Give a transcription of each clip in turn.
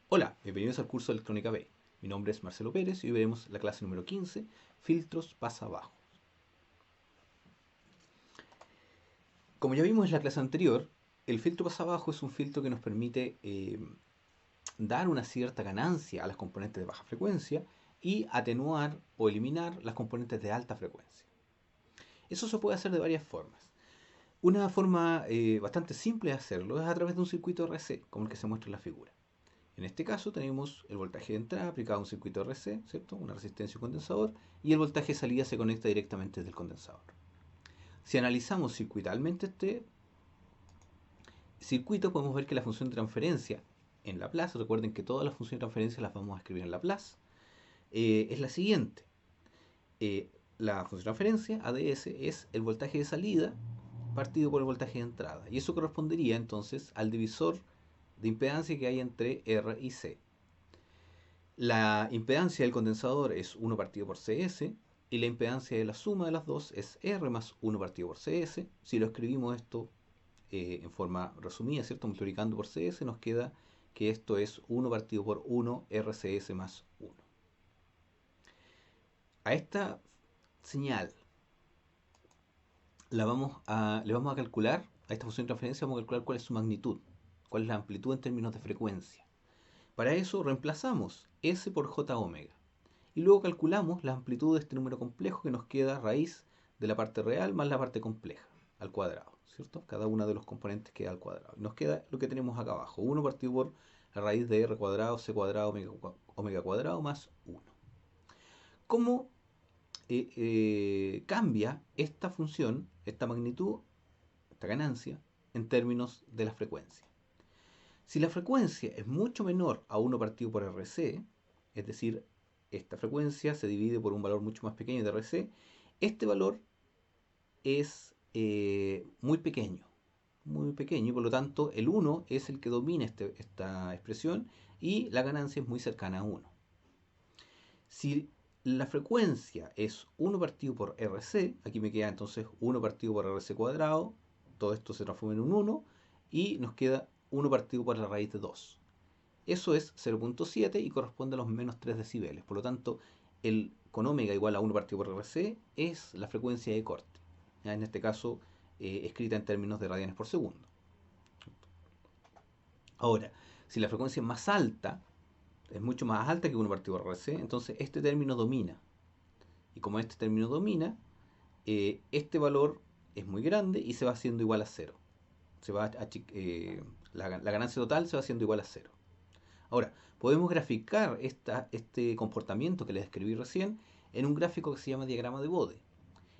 Hola, bienvenidos al curso de Electrónica B. Mi nombre es Marcelo Pérez y hoy veremos la clase número 15, filtros pasabajo. Como ya vimos en la clase anterior, el filtro pasabajo es un filtro que nos permite dar una cierta ganancia a las componentes de baja frecuencia y atenuar o eliminar las componentes de alta frecuencia. Eso se puede hacer de varias formas. Una forma bastante simple de hacerlo es a través de un circuito RC, como el que se muestra en la figura. En este caso tenemos el voltaje de entrada aplicado a un circuito RC, ¿cierto? Una resistencia y un condensador, y el voltaje de salida se conecta directamente desde el condensador. Si analizamos circuitalmente este circuito, podemos ver que la función de transferencia en Laplace, recuerden que todas las funciones de transferencia las vamos a escribir en Laplace, es la siguiente. La función de transferencia, ADS, es el voltaje de salida partido por el voltaje de entrada. Y eso correspondería entonces al divisor de impedancia que hay entre R y C. La impedancia del condensador es 1 partido por CS y la impedancia de la suma de las dos es R más 1 partido por CS. Si lo escribimos esto en forma resumida, ¿cierto? Multiplicando por CS, nos queda que esto es 1 partido por 1 RCS más 1. A esta señal le vamos a calcular, a esta función de transferencia vamos a calcular cuál es su magnitud, cuál es la amplitud en términos de frecuencia. Para eso reemplazamos S por J omega. Y luego calculamos la amplitud de este número complejo que nos queda raíz de la parte real más la parte compleja al cuadrado, ¿cierto? Cada uno de los componentes queda al cuadrado. Y nos queda lo que tenemos acá abajo, 1 partido por la raíz de r cuadrado, c cuadrado, omega cuadrado más 1. ¿Cómo cambia esta función, esta magnitud, esta ganancia, en términos de la frecuencia? Si la frecuencia es mucho menor a 1 partido por RC, es decir, esta frecuencia se divide por un valor mucho más pequeño de RC, este valor es muy pequeño, y por lo tanto el 1 es el que domina esta expresión y la ganancia es muy cercana a 1. Si la frecuencia es 1 partido por RC, aquí me queda entonces 1 partido por RC cuadrado, todo esto se transforma en un 1 y nos queda 1 partido por la raíz de 2. Eso es 0.7 y corresponde a los menos 3 decibeles. Por lo tanto, el con omega igual a 1 partido por RC es la frecuencia de corte. ¿Ya? En este caso, escrita en términos de radianes por segundo. Ahora, si la frecuencia es más alta, es mucho más alta que 1 partido por RC, entonces este término domina. Y como este término domina, este valor es muy grande y se va haciendo igual a 0. La ganancia total se va haciendo igual a 0. Ahora, podemos graficar este comportamiento que les describí recién en un gráfico que se llama diagrama de Bode.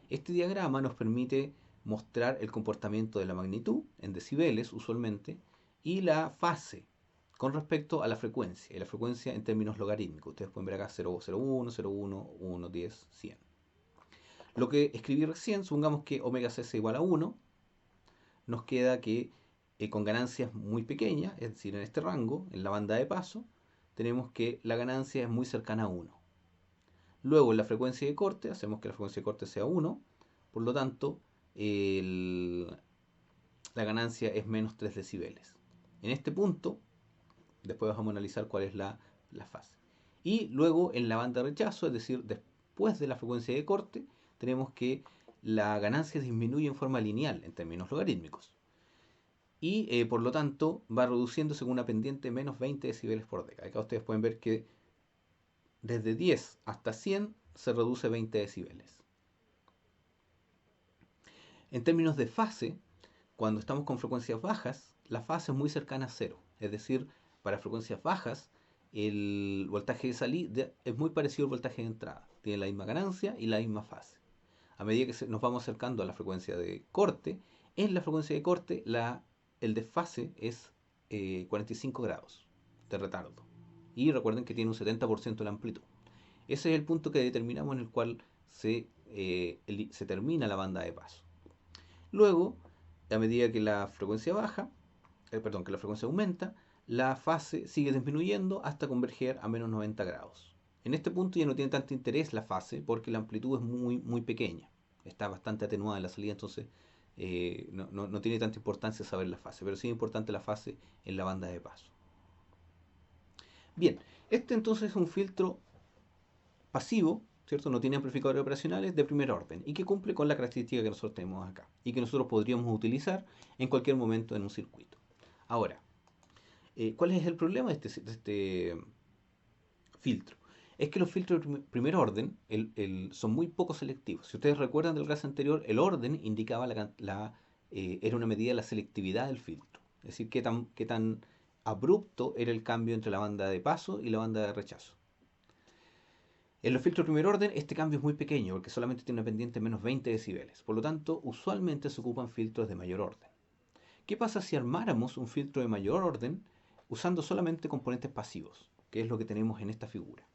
Este diagrama nos permite mostrar el comportamiento de la magnitud, en decibeles usualmente, y la fase con respecto a la frecuencia, y la frecuencia en términos logarítmicos. Ustedes pueden ver acá 0,01, 0,1, 1, 10, 100. Lo que escribí recién, supongamos que omega c es igual a 1, nos queda que con ganancias muy pequeñas, es decir, en este rango, en la banda de paso, tenemos que la ganancia es muy cercana a 1. Luego en la frecuencia de corte, hacemos que la frecuencia de corte sea 1, por lo tanto, la ganancia es menos 3 decibeles. En este punto, después vamos a analizar cuál es la fase. Y luego en la banda de rechazo, es decir, después de la frecuencia de corte, tenemos que la ganancia disminuye en forma lineal en términos logarítmicos. Y por lo tanto va reduciéndose con una pendiente menos 20 decibeles por década. Acá ustedes pueden ver que desde 10 hasta 100 se reduce 20 decibeles. En términos de fase, cuando estamos con frecuencias bajas, la fase es muy cercana a cero. Es decir, para frecuencias bajas, el voltaje de salida es muy parecido al voltaje de entrada. Tiene la misma ganancia y la misma fase. A medida que nos vamos acercando a la frecuencia de corte, en la frecuencia de corte el desfase es 45 grados de retardo. Y recuerden que tiene un 70% de la amplitud. Ese es el punto que determinamos en el cual se termina la banda de paso. Luego, a medida que la frecuencia que la frecuencia aumenta, la fase sigue disminuyendo hasta converger a menos 90 grados. En este punto ya no tiene tanto interés la fase porque la amplitud es muy pequeña. Está bastante atenuada en la salida, entonces no tiene tanta importancia saber la fase, pero sí es importante la fase en la banda de paso. Bien, este entonces es un filtro pasivo, ¿cierto? No tiene amplificadores operacionales de primer orden y que cumple con la característica que nosotros tenemos acá y que nosotros podríamos utilizar en cualquier momento en un circuito. Ahora, ¿cuál es el problema de este filtro? Es que los filtros de primer orden son muy poco selectivos. Si ustedes recuerdan del caso anterior, el orden indicaba era una medida de la selectividad del filtro. Es decir, qué tan abrupto era el cambio entre la banda de paso y la banda de rechazo. En los filtros de primer orden, este cambio es muy pequeño porque solamente tiene una pendiente de menos 20 decibeles. Por lo tanto, usualmente se ocupan filtros de mayor orden. ¿Qué pasa si armáramos un filtro de mayor orden usando solamente componentes pasivos? Que es lo que tenemos en esta figura.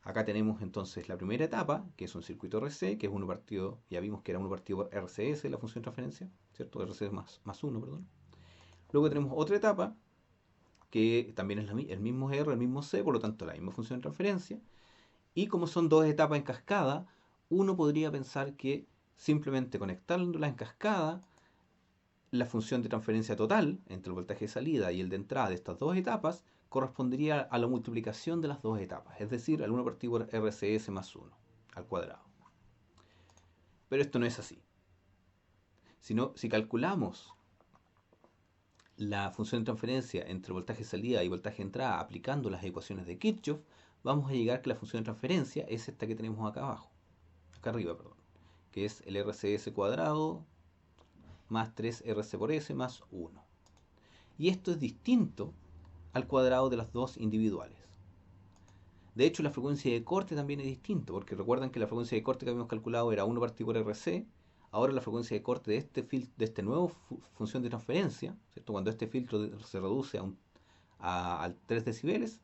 Acá tenemos entonces la primera etapa, que es un circuito RC, que es 1 partido, ya vimos que era 1 partido por RCS, la función de transferencia, ¿cierto? RC más 1, perdón. Luego tenemos otra etapa, que también es el mismo R, el mismo C, por lo tanto la misma función de transferencia. Y como son dos etapas en cascada, uno podría pensar que simplemente conectándolas en cascada, la función de transferencia total entre el voltaje de salida y el de entrada de estas dos etapas correspondería a la multiplicación de las dos etapas, es decir, al 1 partido por RCS más 1 al cuadrado. Pero esto no es así. Si calculamos la función de transferencia entre voltaje de salida y voltaje de entrada aplicando las ecuaciones de Kirchhoff, vamos a llegar a que la función de transferencia es esta que tenemos acá abajo, acá arriba, perdón, que es el RCS cuadrado más 3RC por S más 1. Y esto es distinto al cuadrado de las dos individuales. De hecho, la frecuencia de corte también es distinta, porque recuerdan que la frecuencia de corte que habíamos calculado era 1 partido por RC. Ahora la frecuencia de corte de este nuevo función de transferencia, ¿cierto? Cuando este filtro se reduce a 3 decibeles,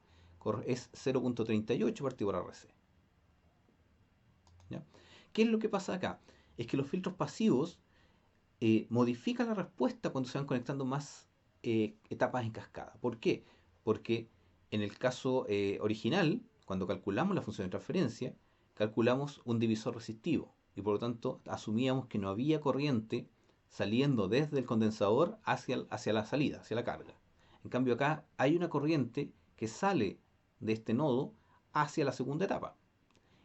es 0.38 partido por RC. ¿Ya? ¿Qué es lo que pasa acá? Es que los filtros pasivos modifican la respuesta cuando se van conectando más etapas en cascada. ¿Por qué? Porque en el caso original, cuando calculamos la función de transferencia, calculamos un divisor resistivo y por lo tanto asumíamos que no había corriente saliendo desde el condensador hacia la salida, hacia la carga. En cambio acá hay una corriente que sale de este nodo hacia la segunda etapa.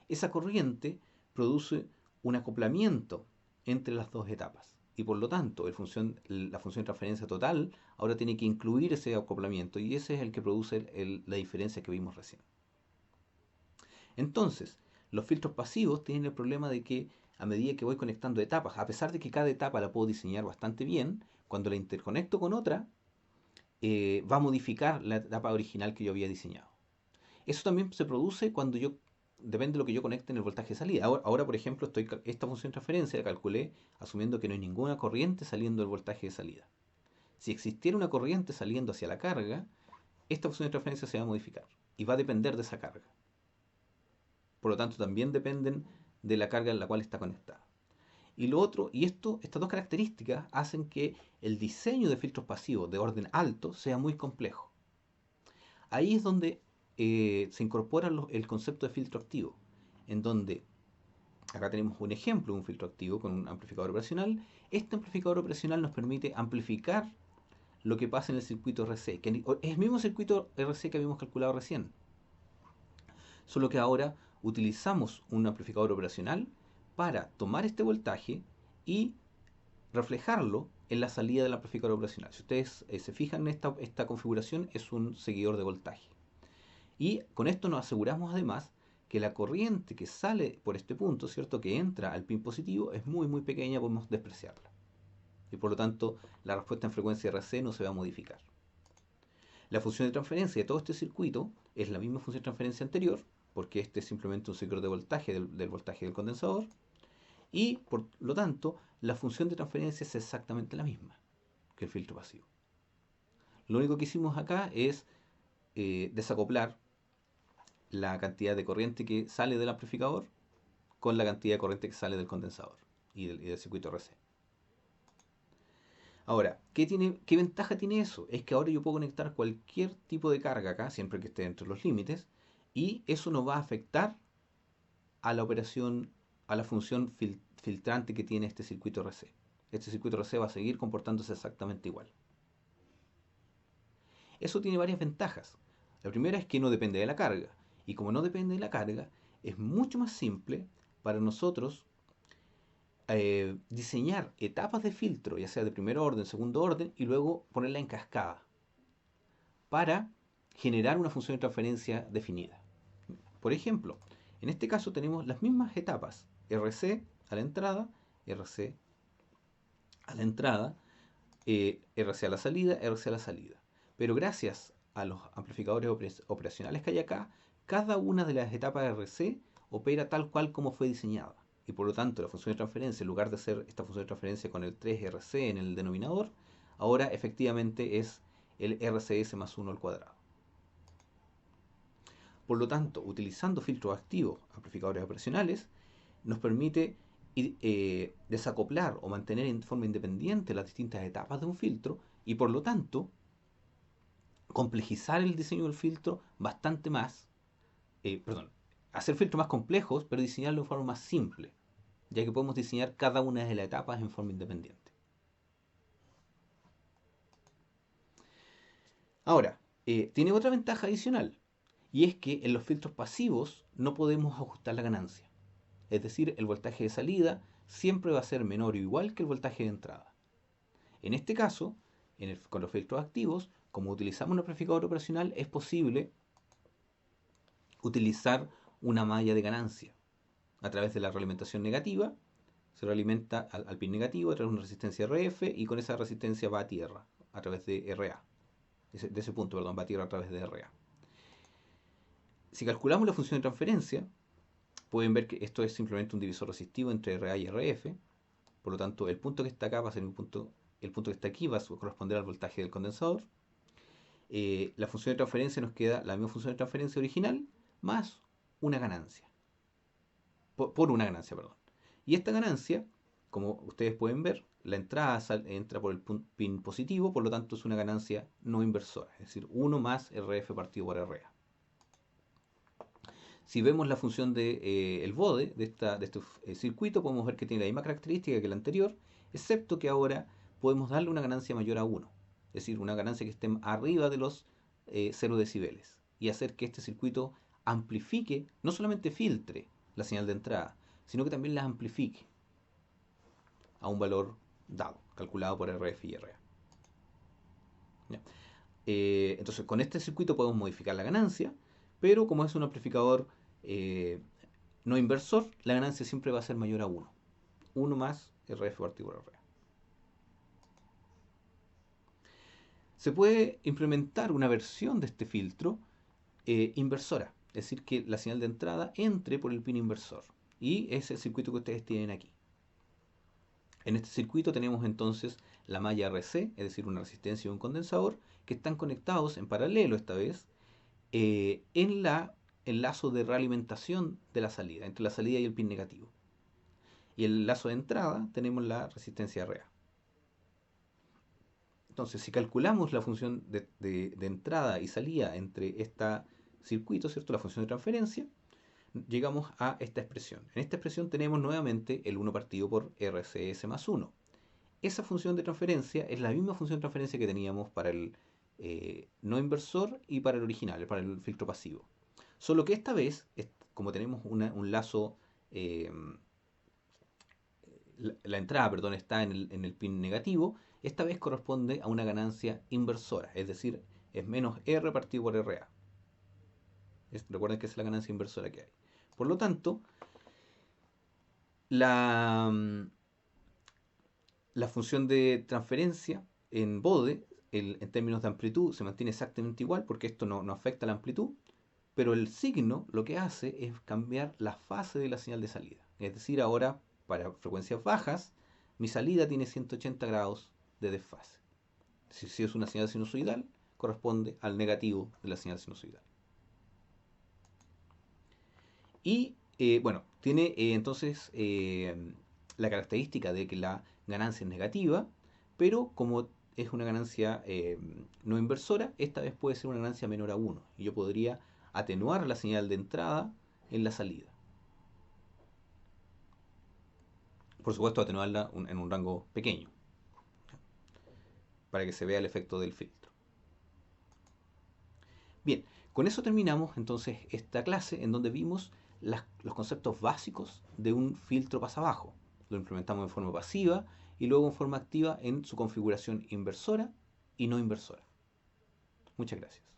Esa corriente produce un acoplamiento entre las dos etapas y por lo tanto la función de transferencia total ahora tiene que incluir ese acoplamiento y ese es el que produce la diferencia que vimos recién. Entonces, los filtros pasivos tienen el problema de que a medida que voy conectando etapas, a pesar de que cada etapa la puedo diseñar bastante bien, cuando la interconecto con otra, va a modificar la etapa original que yo había diseñado. Eso también se produce cuando depende de lo que yo conecte en el voltaje de salida. Ahora, por ejemplo, esta función de transferencia la calculé asumiendo que no hay ninguna corriente saliendo del voltaje de salida. Si existiera una corriente saliendo hacia la carga, esta función de transferencia se va a modificar y va a depender de esa carga. Por lo tanto, también dependen de la carga en la cual está conectada. Y lo otro, estas dos características hacen que el diseño de filtros pasivos de orden alto sea muy complejo. Ahí es donde se incorpora el concepto de filtro activo, en donde acá tenemos un ejemplo de un filtro activo con un amplificador operacional. Este amplificador operacional nos permite amplificar lo que pasa en el circuito RC, que es el mismo circuito RC que habíamos calculado recién, solo que ahora utilizamos un amplificador operacional para tomar este voltaje y reflejarlo en la salida del amplificador operacional. Si ustedes se fijan en esta configuración, es un seguidor de voltaje. Y con esto nos aseguramos además que la corriente que sale por este punto, ¿cierto? Que entra al pin positivo, es muy muy pequeña, podemos despreciarla. Y por lo tanto, la respuesta en frecuencia RC no se va a modificar. La función de transferencia de todo este circuito es la misma función de transferencia anterior, porque este es simplemente un seguidor de voltaje del voltaje del condensador. Y por lo tanto, la función de transferencia es exactamente la misma que el filtro pasivo. Lo único que hicimos acá es desacoplar la cantidad de corriente que sale del amplificador con la cantidad de corriente que sale del condensador y del circuito RC. Ahora, ¿qué ventaja tiene eso? Es que ahora yo puedo conectar cualquier tipo de carga acá, siempre que esté dentro de los límites, y eso no va a afectar a la operación, a la función filtrante que tiene este circuito RC. Este circuito RC va a seguir comportándose exactamente igual. Eso tiene varias ventajas. La primera es que no depende de la carga. Y como no depende de la carga, es mucho más simple para nosotros diseñar etapas de filtro, ya sea de primer orden, segundo orden, y luego ponerla en cascada para generar una función de transferencia definida. Por ejemplo, en este caso tenemos las mismas etapas, RC a la entrada, RC a la entrada, RC a la salida, RC a la salida. Pero gracias a los amplificadores operacionales que hay acá, cada una de las etapas de RC opera tal cual como fue diseñada. Y por lo tanto, la función de transferencia, en lugar de ser esta función de transferencia con el 3RC en el denominador, ahora efectivamente es el RCS más 1 al cuadrado. Por lo tanto, utilizando filtros activos, amplificadores operacionales, nos permite desacoplar o mantener en forma independiente las distintas etapas de un filtro y por lo tanto complejizar el diseño del filtro bastante más, hacer filtros más complejos pero diseñarlo de forma más simple, ya que podemos diseñar cada una de las etapas en forma independiente. Ahora, tiene otra ventaja adicional y es que en los filtros pasivos no podemos ajustar la ganancia. Es decir, el voltaje de salida siempre va a ser menor o igual que el voltaje de entrada. En este caso, con los filtros activos, como utilizamos un amplificador operacional, es posible utilizar una malla de ganancia. A través de la realimentación negativa, se realimenta al pin negativo a través de una resistencia RF y con esa resistencia va a tierra a través de RA. De ese punto, perdón, va a tierra a través de RA. Si calculamos la función de transferencia, pueden ver que esto es simplemente un divisor resistivo entre RA y RF. Por lo tanto, el punto que está acá va a ser el punto que está aquí va a corresponder al voltaje del condensador. La función de transferencia nos queda la misma función de transferencia original más una ganancia. Por una ganancia, perdón. Y esta ganancia, como ustedes pueden ver, la entrada entra por el pin positivo, por lo tanto es una ganancia no inversora, es decir, 1 más RF partido por RA. Si vemos la función de el bode de este circuito, podemos ver que tiene la misma característica que el anterior, excepto que ahora podemos darle una ganancia mayor a 1, es decir, una ganancia que esté arriba de los 0 decibeles, y hacer que este circuito amplifique, no solamente filtre la señal de entrada, sino que también la amplifique a un valor dado, calculado por RF y RA. ¿Ya? Entonces, con este circuito podemos modificar la ganancia, pero como es un amplificador no inversor, la ganancia siempre va a ser mayor a 1. 1 más RF partido por RA. Se puede implementar una versión de este filtro inversora, es decir, que la señal de entrada entre por el pin inversor. Y es el circuito que ustedes tienen aquí. En este circuito tenemos entonces la malla RC, es decir, una resistencia y un condensador, que están conectados en paralelo esta vez en el lazo de realimentación de la salida, entre la salida y el pin negativo. Y el lazo de entrada tenemos la resistencia RA. Entonces, si calculamos la función de entrada y salida entre este circuito, ¿cierto? La función de transferencia, llegamos a esta expresión. En esta expresión tenemos nuevamente el 1 partido por RCS más 1. Esa función de transferencia es la misma función de transferencia que teníamos para el no inversor y para el original, para el filtro pasivo. Solo que esta vez, como tenemos un lazo, la entrada, perdón, está en el pin negativo, esta vez corresponde a una ganancia inversora, es decir, es menos R partido por RA. Recuerden que es la ganancia inversora que hay. Por lo tanto, la función de transferencia en bode, en términos de amplitud, se mantiene exactamente igual porque esto no afecta la amplitud, pero el signo lo que hace es cambiar la fase de la señal de salida. Es decir, ahora para frecuencias bajas, mi salida tiene 180 grados de desfase. Si es una señal sinusoidal, corresponde al negativo de la señal sinusoidal. Y bueno, tiene entonces la característica de que la ganancia es negativa, pero como es una ganancia no inversora, esta vez puede ser una ganancia menor a 1. Y yo podría atenuar la señal de entrada en la salida. Por supuesto, atenuarla en un rango pequeño, para que se vea el efecto del filtro. Bien, Con eso terminamos entonces esta clase en donde vimos los conceptos básicos de un filtro pasabajo. Lo implementamos en forma pasiva y luego en forma activa en su configuración inversora y no inversora. Muchas gracias.